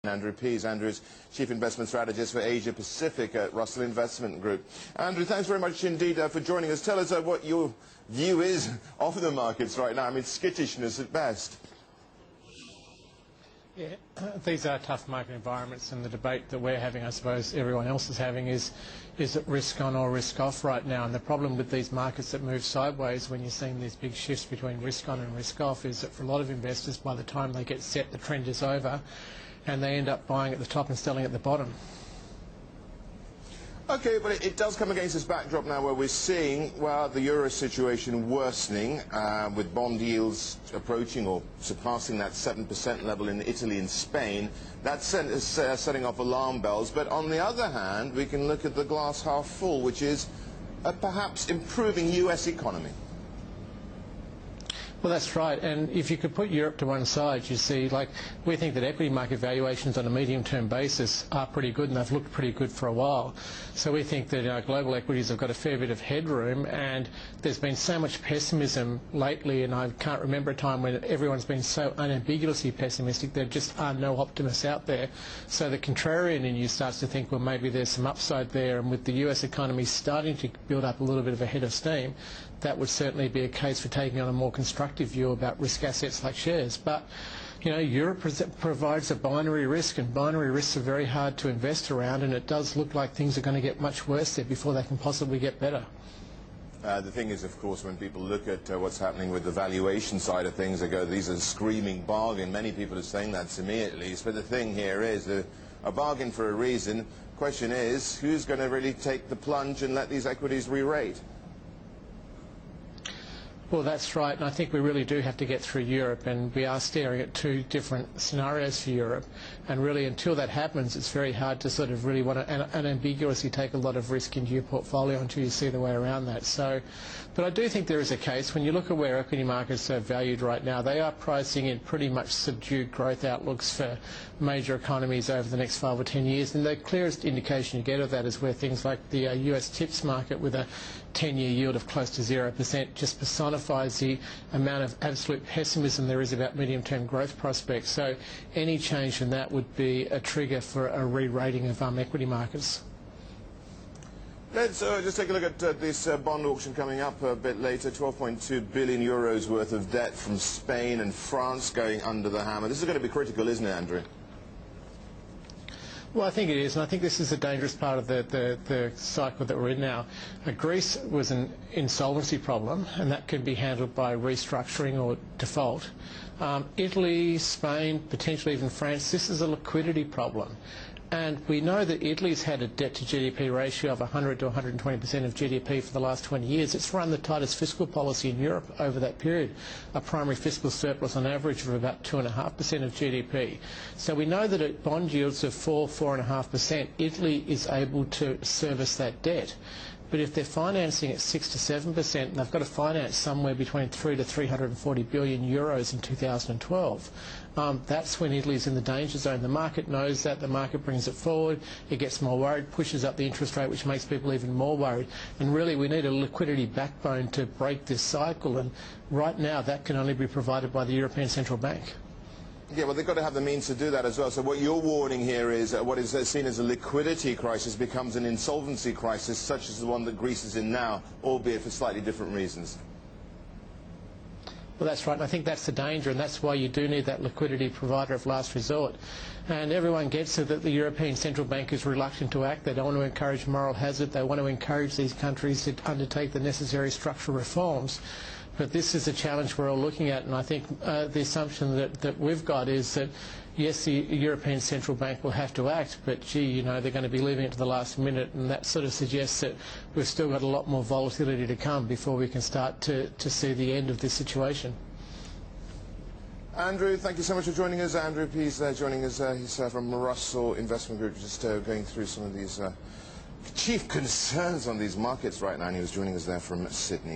Andrew Pease. Andrew is Chief Investment Strategist for Asia Pacific at Russell Investment Group. Andrew, thanks very much indeed for joining us. Tell us what your view is of the markets right now. I mean, skittishness at best. Yeah, these are tough market environments, and the debate that we're having, I suppose everyone else is having, is it risk on or risk off right now? And the problem with these markets that move sideways when you're seeing these big shifts between risk on and risk off is that for a lot of investors, by the time they get set, the trend is over, and they end up buying at the top and selling at the bottom. Okay, but it does come against this backdrop now where we're seeing, well, the euro situation worsening, with bond yields approaching or surpassing that 7% level in Italy and Spain. That's setting off alarm bells. But on the other hand, we can look at the glass half full, which is a perhaps improving US economy. Well, that's right. And if you could put Europe to one side, you see, like, we think that equity market valuations on a medium-term basis are pretty good, and they've looked pretty good for a while. So we think that global equities have got a fair bit of headroom, and there's been so much pessimism lately, and I can't remember a time when everyone's been so unambiguously pessimistic. There just are no optimists out there. So the contrarian in you starts to think, well, maybe there's some upside there, and with the US economy starting to build up a little bit of a head of steam, that would certainly be a case for taking on a more constructive view about risk assets like shares. But, you know, Europe provides a binary risk, and binary risks are very hard to invest around, and it does look like things are going to get much worse there before they can possibly get better. The thing is, of course, when people look at what's happening with the valuation side of things, they go, these are a screaming bargain. Many people are saying that to me, at least. But the thing here is a bargain for a reason. Question is, who's going to really take the plunge and let these equities re-rate? Well, that's right, and I think we really do have to get through Europe, and we are staring at two different scenarios for Europe, and really until that happens, it's very hard to sort of really want to unambiguously take a lot of risk into your portfolio until you see the way around that. So, but I do think there is a case. When you look at where equity markets are valued right now, they are pricing in pretty much subdued growth outlooks for major economies over the next 5 or 10 years, and the clearest indication you get of that is where things like the US TIPS market with a 10-year yield of close to 0% just personifies the amount of absolute pessimism there is about medium-term growth prospects. So any change in that would be a trigger for a re-rating of equity markets. Let's just take a look at this bond auction coming up a bit later. 12.2 billion euros worth of debt from Spain and France going under the hammer. This is going to be critical, isn't it, Andrew? Well, I think it is, and I think this is a dangerous part of the cycle that we're in now. Greece was an insolvency problem, and that can be handled by restructuring or default. Italy, Spain, potentially even France, this is a liquidity problem. And we know that Italy's had a debt-to-GDP ratio of 100 to 120% of GDP for the last 20 years. It's run the tightest fiscal policy in Europe over that period, a primary fiscal surplus on average of about 2.5% of GDP. So we know that at bond yields of 4.5%, Italy is able to service that debt. But if they're financing at 6 to 7%, and they've got to finance somewhere between 3 to 340 billion euros in 2012, that's when Italy's in the danger zone. The market knows that. The market brings it forward. It gets more worried, pushes up the interest rate, which makes people even more worried. And really, we need a liquidity backbone to break this cycle. And right now, that can only be provided by the European Central Bank. Yeah, well, they've got to have the means to do that as well. So what you're warning here is what is seen as a liquidity crisis becomes an insolvency crisis, such as the one that Greece is in now, albeit for slightly different reasons. Well, that's right, and I think that's the danger, and that's why you do need that liquidity provider of last resort. And everyone gets it that the European Central Bank is reluctant to act. They don't want to encourage moral hazard. They want to encourage these countries to undertake the necessary structural reforms. But this is a challenge we're all looking at, and I think the assumption that we've got is that, yes, the European Central Bank will have to act, but, gee, you know, they're going to be leaving it to the last minute, and that sort of suggests that we've still got a lot more volatility to come before we can start to see the end of this situation. Andrew, thank you so much for joining us. Andrew Pease joining us. He's from Russell Investment Group, just going through some of these chief concerns on these markets right now, and he was joining us there from Sydney.